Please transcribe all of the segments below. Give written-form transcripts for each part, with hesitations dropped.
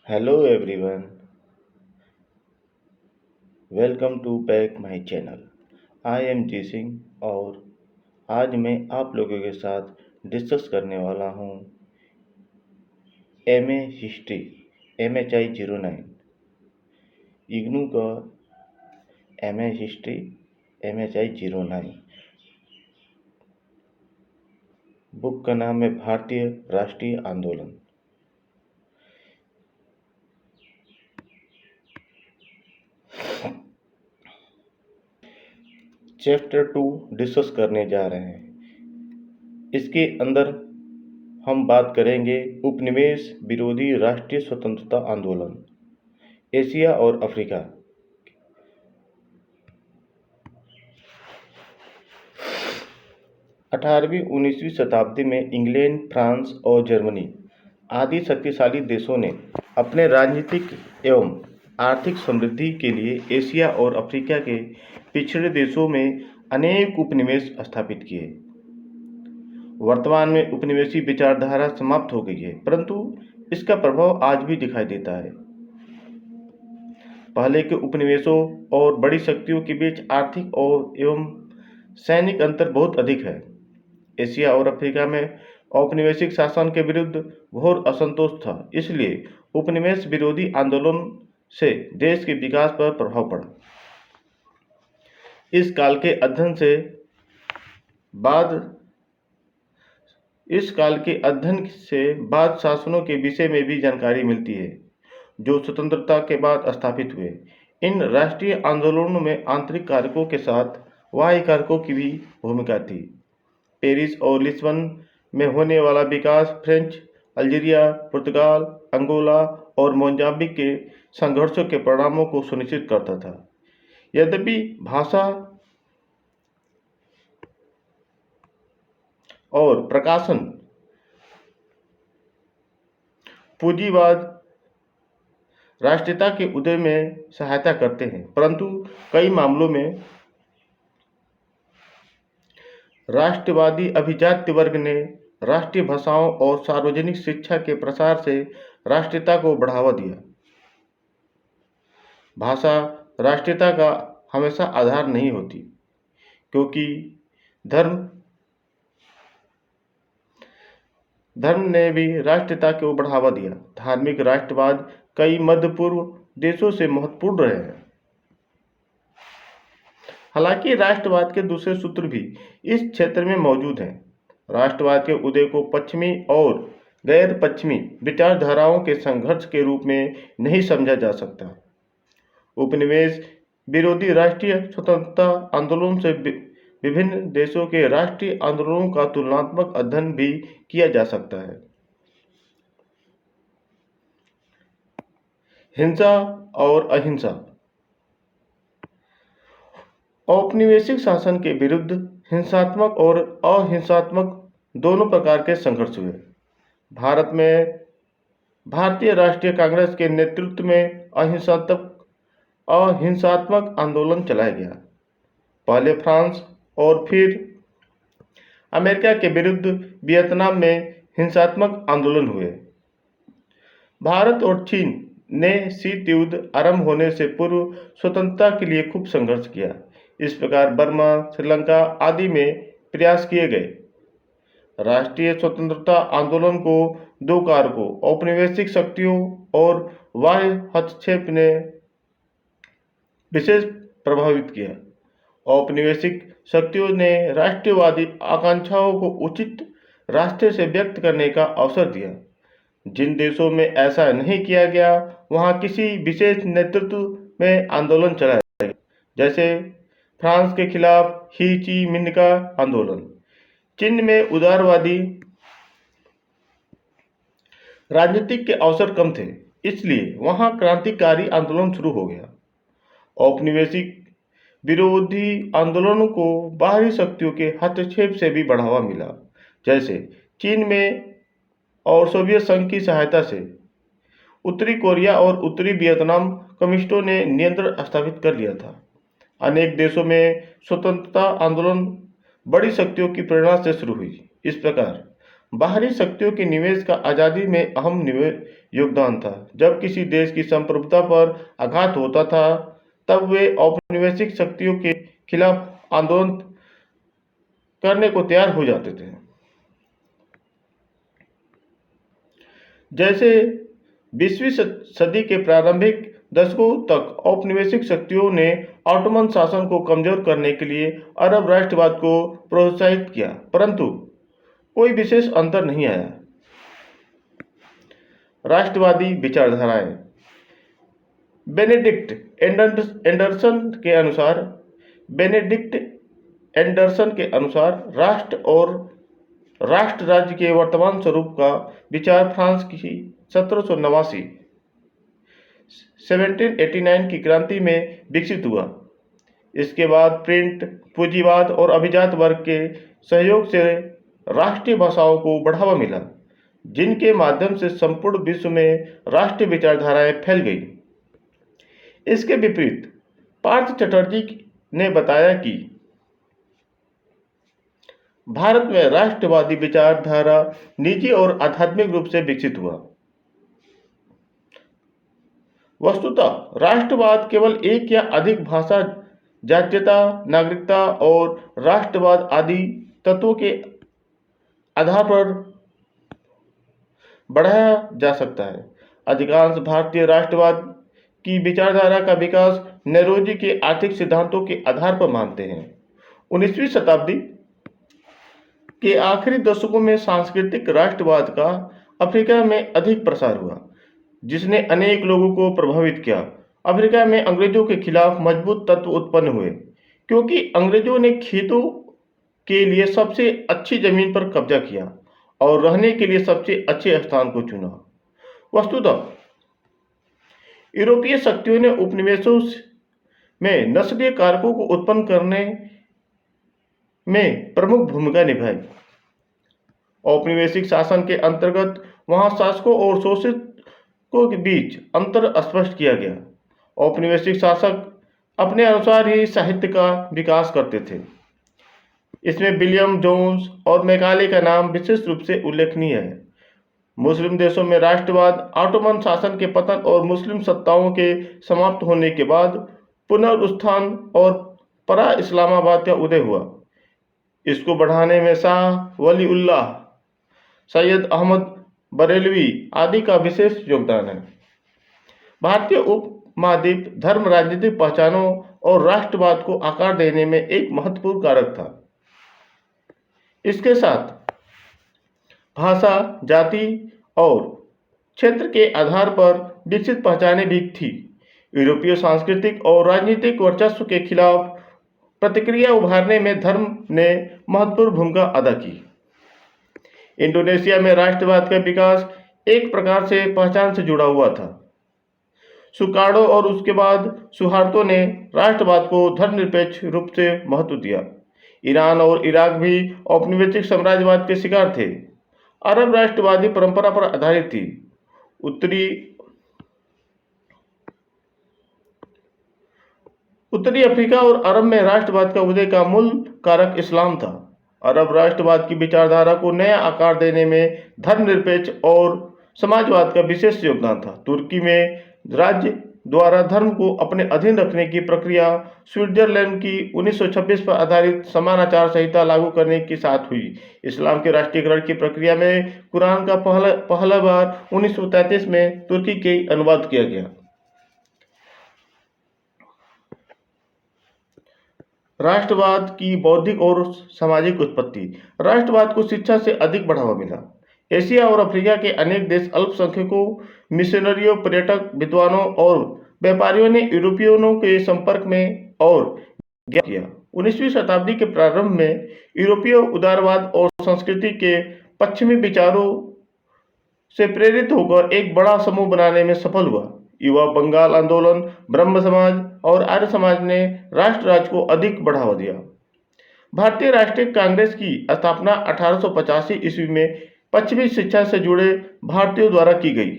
Hello everyone, welcome to back my channel. I am जी सिंह और आज मैं आप लोगों के साथ डिस्कस करने वाला हूँ M A history MHI09 IGNOU का M A history MHI09 book का नाम है भारतीय राष्ट्रीय आंदोलन। चैप्टर 2 डिस्कस करने जा रहे हैं। इसके अंदर हम बात करेंगे उपनिवेश विरोधी राष्ट्रीय स्वतंत्रता आंदोलन एशिया और अफ्रीका। 18वीं-19वीं शताब्दी में इंग्लैंड, फ्रांस और जर्मनी आदि शक्तिशाली देशों ने अपने राजनीतिक एवं आर्थिक समृद्धि के लिए एशिया और अफ्रीका के पिछड़े देशों में अनेक उपनिवेश स्थापित किए। वर्तमान में उपनिवेशी विचारधारा समाप्त हो गई है, परंतु इसका प्रभाव आज भी दिखाई देता है। पहले के उपनिवेशों और बड़ी शक्तियों के बीच आर्थिक और एवं सैनिक अंतर बहुत अधिक है। एशिया और अफ्रीका में औपनिवेशिक शासन के विरुद्ध घोर असंतोष था, इसलिए उपनिवेश विरोधी आंदोलन से देश के विकास पर प्रभाव पड़ा। इस काल के अध्ययन से बाद शासनों के विषय में भी जानकारी मिलती है जो स्वतंत्रता के बाद स्थापित हुए। इन राष्ट्रीय आंदोलनों में आंतरिक कारकों के साथ बाह्य कारकों की भी भूमिका थी। पेरिस और लिस्बन में होने वाला विकास फ्रेंच, अल्जीरिया, पुर्तगाल, अंगोला और मोजाम्बिक के संघर्षों के परिणामों को सुनिश्चित करता था। यद्यपि भाषा और प्रकाशन पूंजीवाद राष्ट्रीयता के उदय में सहायता करते हैं, परंतु कई मामलों में राष्ट्रवादी अभिजात्य वर्ग ने राष्ट्रीय भाषाओं और सार्वजनिक शिक्षा के प्रसार से राष्ट्रीयता को बढ़ावा दिया। भाषा राष्ट्रीयता का हमेशा आधार नहीं होती, क्योंकि धर्म ने भी राष्ट्रीयता को बढ़ावा दिया। धार्मिक राष्ट्रवाद कई मध्य पूर्व देशों से महत्वपूर्ण रहे हैं। हालांकि राष्ट्रवाद के दूसरे सूत्र भी इस क्षेत्र में मौजूद हैं। राष्ट्रवाद के उदय को पश्चिमी और गैर पश्चिमी विचारधाराओं के संघर्ष के रूप में नहीं समझा जा सकता। उपनिवेश विरोधी राष्ट्रीय स्वतंत्रता आंदोलन से विभिन्न देशों के राष्ट्रीय आंदोलनों का तुलनात्मक अध्ययन भी किया जा सकता है। हिंसा और अहिंसा। औपनिवेशिक शासन के विरुद्ध हिंसात्मक और अहिंसात्मक दोनों प्रकार के संघर्ष हुए। भारत में भारतीय राष्ट्रीय कांग्रेस के नेतृत्व में अहिंसात्मक आंदोलन चलाया गया। पहले फ्रांस और फिर अमेरिका के विरुद्ध वियतनाम में हिंसात्मक आंदोलन हुए। भारत और चीन ने शीत युद्ध आरंभ होने से पूर्व स्वतंत्रता के लिए खूब संघर्ष किया। इस प्रकार बर्मा, श्रीलंका आदि में प्रयास किए गए। राष्ट्रीय स्वतंत्रता आंदोलन को दो कारकों औपनिवेशिक शक्तियों और बाह्य हस्तक्षेप ने विशेष प्रभावित किया। औपनिवेशिक शक्तियों ने राष्ट्रवादी आकांक्षाओं को उचित रास्ते से व्यक्त करने का अवसर दिया। जिन देशों में ऐसा नहीं किया गया, वहां किसी विशेष नेतृत्व में आंदोलन चलाया गया, जैसे फ्रांस के खिलाफ ही ची मिन्ह का आंदोलन। चीन में उदारवादी राजनीतिक के अवसर कम थे, इसलिए वहां क्रांतिकारी आंदोलन शुरू हो गया। औपनिवेशिक विरोधी आंदोलनों को बाहरी शक्तियों के हस्तक्षेप से भी बढ़ावा मिला, जैसे चीन में और सोवियत संघ की सहायता से। उत्तरी कोरिया और उत्तरी वियतनाम कम्युनिस्टों ने नियंत्रण स्थापित कर लिया था। अनेक देशों में स्वतंत्रता आंदोलन बड़ी शक्तियों की प्रेरणा से शुरू हुई। इस प्रकार बाहरी शक्तियों के निवेश का आज़ादी में अहम योगदान था। जब किसी देश की संप्रभुता पर आघात होता था, तब वे औपनिवेशिक शक्तियों के खिलाफ आंदोलन करने को तैयार हो जाते थे। जैसे 20वीं सदी के प्रारंभिक दशकों तक औपनिवेशिक शक्तियों ने ऑटोमन शासन को कमजोर करने के लिए अरब राष्ट्रवाद को प्रोत्साहित किया, परंतु कोई विशेष अंतर नहीं आया। राष्ट्रवादी विचारधाराएं। बेनेडिक्ट एंडरसन के अनुसार राष्ट्र और राष्ट्र राज्य के वर्तमान स्वरूप का विचार फ्रांस की 1789 की क्रांति में विकसित हुआ। इसके बाद प्रिंट, पूंजीवाद और अभिजात वर्ग के सहयोग से राष्ट्रीय भाषाओं को बढ़ावा मिला, जिनके माध्यम से संपूर्ण विश्व में राष्ट्रीय विचारधाराएं फैल गई। इसके विपरीत पार्थ चटर्जी ने बताया कि भारत में राष्ट्रवादी विचारधारा निजी और आध्यात्मिक रूप से विकसित हुआ। वस्तुतः राष्ट्रवाद केवल एक या अधिक भाषा, जातीयता, नागरिकता और राष्ट्रवाद आदि तत्वों के आधार पर बढ़ाया जा सकता है। अधिकांश भारतीय राष्ट्रवाद की विचारधारा का विकास नेहरूजी के आर्थिक सिद्धांतों के आधार पर मानते हैं। 19वीं शताब्दी के आखिरी दशकों में सांस्कृतिक राष्ट्रवाद का अफ्रीका में अधिक प्रसार हुआ, जिसने अनेक लोगों को प्रभावित किया। अफ्रीका में अंग्रेजों के खिलाफ मजबूत तत्व उत्पन्न हुए, क्योंकि अंग्रेजों ने खेतों के लिए सबसे अच्छी जमीन पर कब्जा किया और रहने के लिए सबसे अच्छे स्थान को चुना। वस्तुतः यूरोपीय शक्तियों ने उपनिवेशों में नस्लीय कारकों को उत्पन्न करने में प्रमुख भूमिका निभाई। औपनिवेशिक शासन के अंतर्गत वहां शासकों और शोषितों के बीच अंतर स्पष्ट किया गया। औपनिवेशिक शासक अपने अनुसार ही साहित्य का विकास करते थे। इसमें विलियम जोन्स और मैकाले का नाम विशेष रूप से उल्लेखनीय है। मुस्लिम देशों में राष्ट्रवाद ऑटोमन शासन के पतन और मुस्लिम सत्ताओं के समाप्त होने के बाद पुनरुत्थान और परा इस्लामाबाद का उदय हुआ। इसको बढ़ाने में शाह वलीउल्लाह, सैयद अहमद बरेलवी आदि का विशेष योगदान है। भारतीय उपमहाद्वीप धर्म, राजनीतिक पहचानों और राष्ट्रवाद को आकार देने में एक महत्वपूर्ण कारक था। इसके साथ भाषा, जाति और क्षेत्र के आधार पर विकसित पहचानें भी थी। यूरोपीय सांस्कृतिक और राजनीतिक वर्चस्व के खिलाफ प्रतिक्रिया उभारने में धर्म ने महत्वपूर्ण भूमिका अदा की। इंडोनेशिया में राष्ट्रवाद का विकास एक प्रकार से पहचान से जुड़ा हुआ था। सुकार्डो और उसके बाद सुहार्तो ने राष्ट्रवाद को धर्मनिरपेक्ष रूप से महत्व दिया। ईरान और इराक भी औपनिवेशिक साम्राज्यवाद के शिकार थे। अरब राष्ट्रवादी परंपरा पर आधारित थी। उत्तरी अफ्रीका और अरब में राष्ट्रवाद का उदय का मूल कारक इस्लाम था। अरब राष्ट्रवाद की विचारधारा को नया आकार देने में धर्मनिरपेक्ष और समाजवाद का विशेष योगदान था। तुर्की में राज्य द्वारा धर्म को अपने अधीन रखने की प्रक्रिया स्विट्जरलैंड की 1926 पर आधारित समान आचार संहिता लागू करने के साथ हुई। इस्लाम के राष्ट्रीयकरण की प्रक्रिया में कुरान का पहला बार 1933 में तुर्की के अनुवाद किया गया। राष्ट्रवाद की बौद्धिक और सामाजिक उत्पत्ति। राष्ट्रवाद को शिक्षा से अधिक बढ़ावा मिला। एशिया और अफ्रीका के अनेक देश अल्पसंख्यकों, मिशनरियों, पर्यटक, विद्वानों और व्यापारियों ने यूरोपियनों के संपर्क में और ज्ञान किया। 19वीं शताब्दी के प्रारंभ में यूरोपीय उदारवाद और संस्कृति के पश्चिमी विचारों से प्रेरित होकर एक बड़ा समूह बनाने में सफल हुआ। युवा बंगाल आंदोलन, ब्रह्म समाज और आर्य समाज ने राष्ट्र राज्य को अधिक बढ़ावा दिया। भारतीय राष्ट्रीय कांग्रेस की स्थापना 1885 ईस्वी में पश्चिमी शिक्षा से जुड़े भारतीयों द्वारा की गई।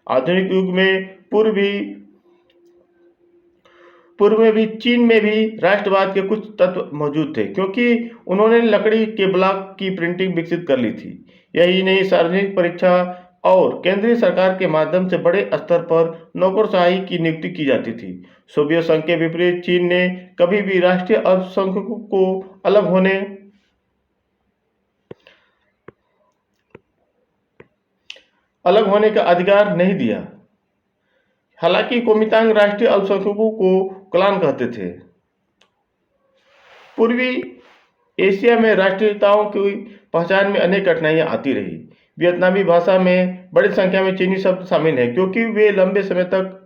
आधुनिक युग में पूर्व में भी चीन में भी राष्ट्रवाद के कुछ तत्व मौजूद थे, क्योंकि उन्होंने लकड़ी के ब्लॉक की प्रिंटिंग विकसित कर ली थी। यही नहीं, सार्वजनिक परीक्षा और केंद्रीय सरकार के माध्यम से बड़े स्तर पर नौकरशाही की नियुक्ति की जाती थी। सोवियत संघ के विपरीत चीन ने कभी भी राष्ट्रीय अल्पसंख्यकों को अलग होने का अधिकार नहीं दिया। हालांकि कोमितांग राष्ट्रीय अल्पसंख्यकों को कलान कहते थे। पूर्वी एशिया में राष्ट्रीयताओं की पहचान में अनेक कठिनाइयां आती रही। वियतनामी भाषा में बड़ी संख्या में चीनी शब्द शामिल हैं क्योंकि वे लंबे समय तक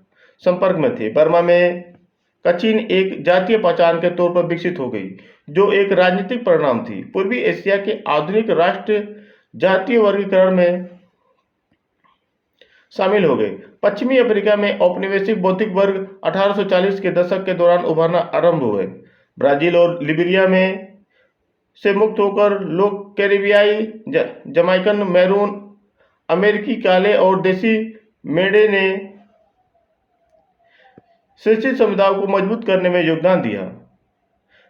संपर्क में थे। बर्मा में कचिन एक जातीय पहचान के तौर पर विकसित हो गई, जो एक राजनीतिक परिणाम थी। पूर्वी एशिया के आधुनिक राष्ट्र जातीय वर्गीकरण में शामिल हो गए। पश्चिमी अफ्रीका में औपनिवेशिक बौद्धिक वर्ग 1840 के दशक के दौरान उभरना आरंभ हुए। ब्राजील और लिबेरिया में से मुक्त होकर लोग कैरिबियाई, जमाइकन, मैरून अमेरिकी काले और देसी मेढ़े ने शिक्षित समुदायों को मजबूत करने में योगदान दिया।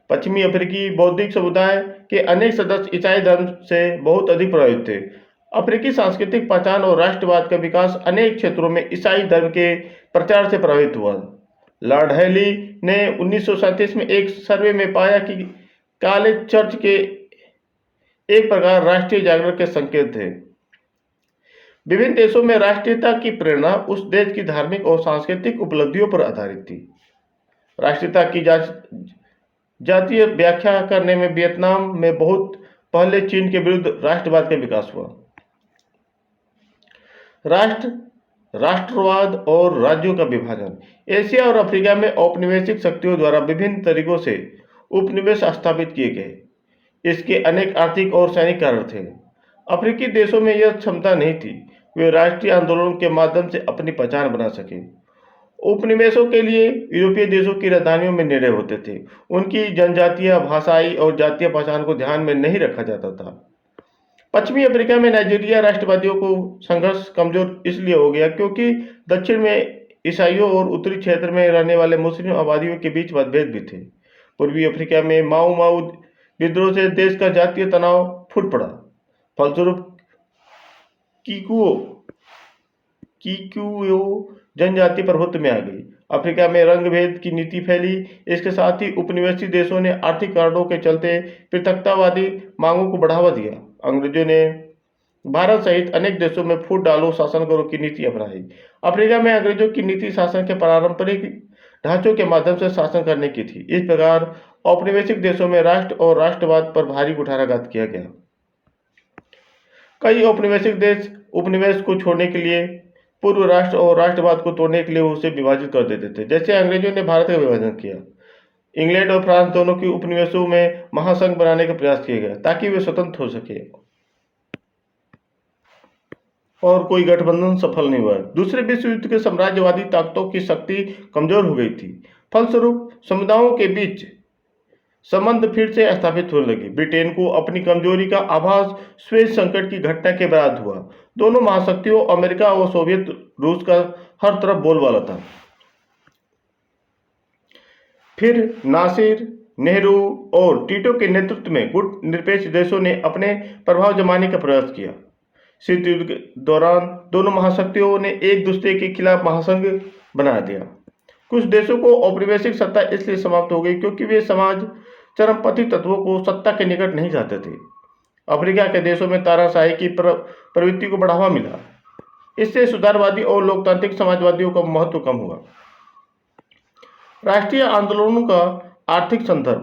पश्चिमी अफ्रीकी बौद्धिक समुदाय के अनेक सदस्य ईसाई धर्म से बहुत अधिक प्रभावित थे। अफ्रीकी सांस्कृतिक पहचान और राष्ट्रवाद का विकास अनेक क्षेत्रों में ईसाई धर्म के प्रचार से प्रभावित हुआ। लॉर्ड हैली ने 1937 में एक सर्वे में पाया कि काले चर्च के एक प्रकार राष्ट्रीय जागरण के संकेत थे। विभिन्न देशों में राष्ट्रीयता की प्रेरणा उस देश की धार्मिक और सांस्कृतिक उपलब्धियों पर आधारित थी। राष्ट्रीयता की जातीय व्याख्या करने में वियतनाम में बहुत पहले चीन के विरुद्ध राष्ट्रवाद का विकास हुआ। राष्ट्रवाद और राज्यों का विभाजन। एशिया और अफ्रीका में औपनिवेशिक शक्तियों द्वारा विभिन्न तरीकों से उपनिवेश स्थापित किए गए। इसके अनेक आर्थिक और सैनिक कारण थे। अफ्रीकी देशों में यह क्षमता नहीं थी वे राष्ट्रीय आंदोलन के माध्यम से अपनी पहचान बना सके। उपनिवेशों के लिए यूरोपीय देशों की राजधानियों में निर्णय होते थे। उनकी जनजातीय, भाषाई और जातीय पहचान को ध्यान में नहीं रखा जाता था। पश्चिमी अफ्रीका में नाइजीरिया राष्ट्रवादियों को संघर्ष कमजोर इसलिए हो गया क्योंकि दक्षिण में ईसाइयों और उत्तरी क्षेत्र में रहने वाले मुस्लिम आबादियों के बीच मतभेद भी थे। पूर्वी अफ्रीका में माऊ माऊ विद्रोह से देश का जातीय तनाव फूट पड़ा। फलस्वरूप किकुयो जनजाति प्रभुत्व में आ गई। अफ्रीका में रंग भेद की नीति फैली। इसके साथ ही उपनिवेशी देशों ने आर्थिक कारणों के चलते पृथकतावादी मांगों को बढ़ावा दिया। अंग्रेजों ने भारत सहित अनेक देशों में फूट डालो, शासन करो की नीति अपनाई। अफ्रीका में अंग्रेजों की नीति शासन के पारंपरिक ढांचों के माध्यम से शासन करने की थी। इस प्रकार औपनिवेशिक देशों में राष्ट्र और राष्ट्रवाद पर भारी कुठाराघात किया गया। कई औपनिवेशिक देश उपनिवेश को छोड़ने के लिए पूर्व राष्ट्र और राष्ट्रवाद को तोड़ने के लिए उसे विभाजित कर देते थे, जैसे अंग्रेजों ने भारत का विभाजन किया। इंग्लैंड और फ्रांस दोनों की उपनिवेशों में महासंघ बनाने का प्रयास किया गया ताकि वे स्वतंत्र हो सके, और कोई गठबंधन सफल नहीं हुआ। दूसरे विश्व युद्ध के साम्राज्यवादी ताकतों की शक्ति कमजोर हो गई थी। फलस्वरूप समुदायों के बीच संबंध फिर से स्थापित होने लगे। ब्रिटेन को अपनी कमजोरी का आभास स्वेज संकट की घटना के बाद हुआ। दोनों महाशक्तियों अमेरिका और सोवियत रूस का हर तरफ बोलबाला था। फिर नासिर, नेहरू और टीटो के नेतृत्व में गुट निरपेक्ष देशों ने अपने प्रभाव जमाने का प्रयास किया। शीत युद्ध के दौरान दोनों महाशक्तियों ने एक दूसरे के खिलाफ महासंघ बना दिया। कुछ देशों को औपनिवेशिक सत्ता इसलिए समाप्त हो गई क्योंकि वे समाज चरमपंथी तत्वों को सत्ता के निकट नहीं चाहते थे। अफ्रीका के देशों में तानाशाही की प्रवृत्ति को बढ़ावा मिला। इससे सुधारवादी और लोकतांत्रिक समाजवादियों का महत्व कम हुआ। राष्ट्रीय आंदोलनों का आर्थिक संदर्भ।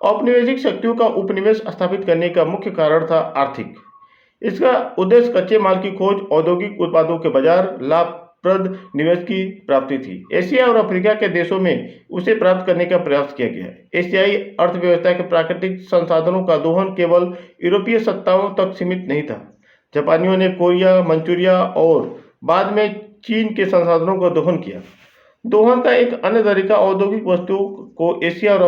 औपनिवेशिक शक्तियों का उपनिवेश स्थापित करने का मुख्य कारण था आर्थिक। इसका उद्देश्य कच्चे माल की खोज, औद्योगिक उत्पादों के बाजार, लाभप्रद निवेश की प्राप्ति थी। एशिया और अफ्रीका के देशों में उसे प्राप्त करने का प्रयास किया गया। एशियाई अर्थव्यवस्था के प्राकृतिक संसाधनों का दोहन केवल यूरोपीय सत्ताओं तक सीमित नहीं था। जापानियों ने कोरिया, मंचूरिया और बाद में चीन के संसाधनों का दोहन किया। दोहन का एक अन्य तरीका औद्योगिक वस्तुओं को एशिया और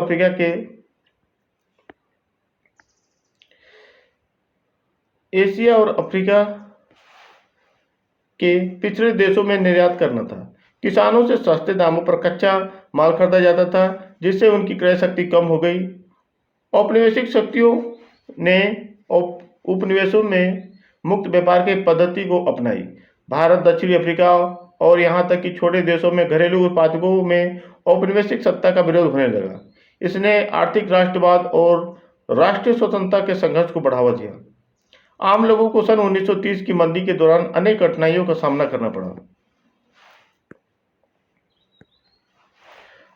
अफ्रीका के पिछड़े देशों में निर्यात करना था। किसानों से सस्ते दामों पर कच्चा माल खरीदा जाता था, जिससे उनकी क्रय शक्ति कम हो गई। औपनिवेशिक शक्तियों ने उपनिवेशों में मुक्त व्यापार की पद्धति को अपनाई। भारत, दक्षिण अफ्रीका और यहाँ तक कि छोटे देशों में घरेलू उत्पादकों में औपनिवेशिक सत्ता का विरोध होने लगा। इसने आर्थिक राष्ट्रवाद और राष्ट्रीय स्वतंत्रता के संघर्ष को बढ़ावा दिया। आम लोगों को सन 1930 की मंदी के दौरान अनेक कठिनाइयों का सामना करना पड़ा।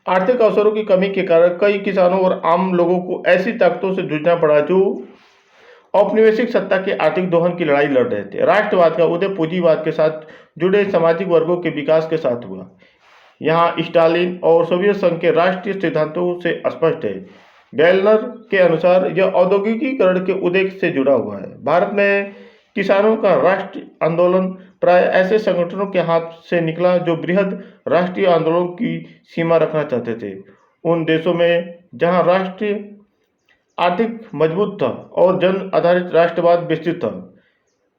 आर्थिक अवसरों की कमी के कारण कई किसानों और आम लोगों को ऐसी ताकतों से जूझना पड़ा जो औपनिवेशिक सत्ता के आर्थिक दोहन की लड़ाई लड़ रहे थे। राष्ट्रवाद का उदय पूंजीवाद के साथ जुड़े सामाजिक वर्गों के विकास के साथ हुआ। यहाँ स्टालिन और सोवियत संघ के राष्ट्रीय सिद्धांतों से स्पष्ट है। बेलनर के अनुसार यह औद्योगिकीकरण के उदय से जुड़ा हुआ है। भारत में किसानों का राष्ट्रीय आंदोलन प्राय ऐसे संगठनों के हाथ से निकला जो बृहद राष्ट्रीय आंदोलन की सीमा रखना चाहते थे। उन देशों में जहां राष्ट्रीय आर्थिक मजबूत था और जन आधारित राष्ट्रवाद विस्तृत था,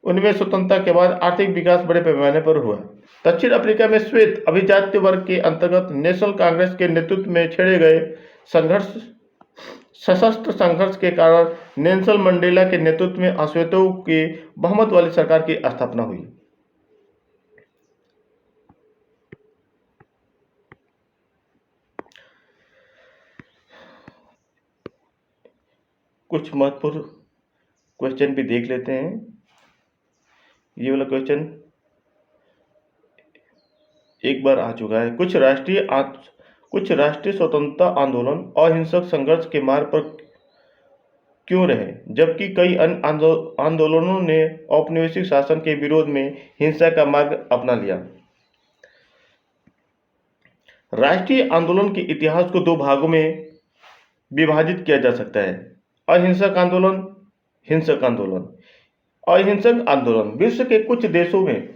उनमें स्वतंत्रता के बाद आर्थिक विकास बड़े पैमाने पर हुआ। दक्षिण अफ्रीका में श्वेत अभिजात्य वर्ग के अंतर्गत नेशनल कांग्रेस के नेतृत्व में छेड़े गए सशस्त्र संघर्ष के कारण नेल्सन मंडेला के नेतृत्व में अश्वेतों के बहुमत वाली सरकार की स्थापना हुई। कुछ महत्वपूर्ण क्वेश्चन भी देख लेते हैं। ये वाला क्वेश्चन एक बार आ चुका है। कुछ राष्ट्रीय स्वतंत्रता आंदोलन अहिंसक संघर्ष के मार्ग पर क्यों रहे, जबकि कई अन्य आंदोलनों ने औपनिवेशिक शासन के विरोध में हिंसा का मार्ग अपना लिया। राष्ट्रीय आंदोलन के इतिहास को दो भागों में विभाजित किया जा सकता है: अहिंसक आंदोलन, हिंसक आंदोलन। अहिंसक आंदोलन विश्व के कुछ देशों में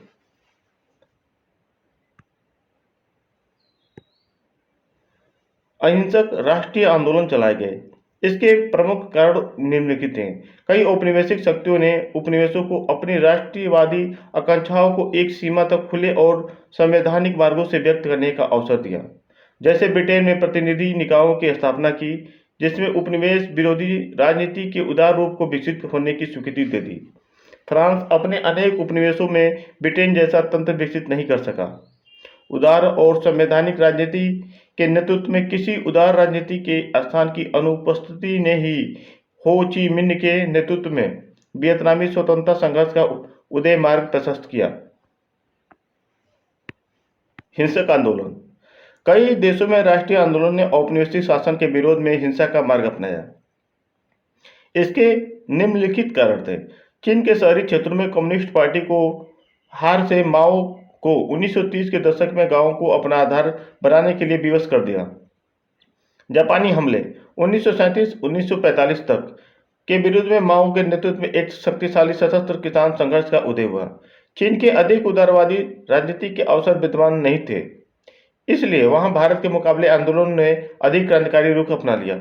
अहिंसक राष्ट्रीय आंदोलन चलाए गए। इसके प्रमुख कारण निम्नलिखित हैं। कई औपनिवेशिक शक्तियों ने उपनिवेशों को अपनी राष्ट्रीयवादी आकांक्षाओं को एक सीमा तक खुले और संवैधानिक मार्गों से व्यक्त करने का अवसर दिया। जैसे ब्रिटेन में प्रतिनिधि निकायों की स्थापना की, जिसमें उपनिवेश विरोधी राजनीति के उदार रूप को विकसित होने की स्वीकृति दे दी। फ्रांस अपने अनेक उपनिवेशों में ब्रिटेन जैसा तंत्र विकसित नहीं कर सका। उदार और संवैधानिक राजनीति के नेतृत्व में किसी उदार राजनीति के स्थान की अनुपस्थिति ने ही हो ची मिन्ह के नेतृत्व में वियतनामी स्वतंत्रता संघर्ष का उदय मार्ग प्रशस्त किया। हिंसक आंदोलन। कई देशों में राष्ट्रीय आंदोलन ने औपनिवेशिक शासन के विरोध में हिंसा का मार्ग अपनाया। इसके निम्नलिखित कारण थे। चीन के शहरी क्षेत्रों में कम्युनिस्ट पार्टी को हार से माओ को 1930 के दशक में गांवों को अपना आधार बनाने के लिए विवश कर दिया। जापानी हमले 1937-1945 तक के विरुद्ध में माओ के नेतृत्व में एक शक्तिशाली सशस्त्र किसान संघर्ष का उदय हुआ। चीन के अधिक उदारवादी राजनीति के अवसर विद्यमान नहीं थे, इसलिए वहां भारत के मुकाबले आंदोलन ने अधिक क्रांतिकारी रुख अपना लिया।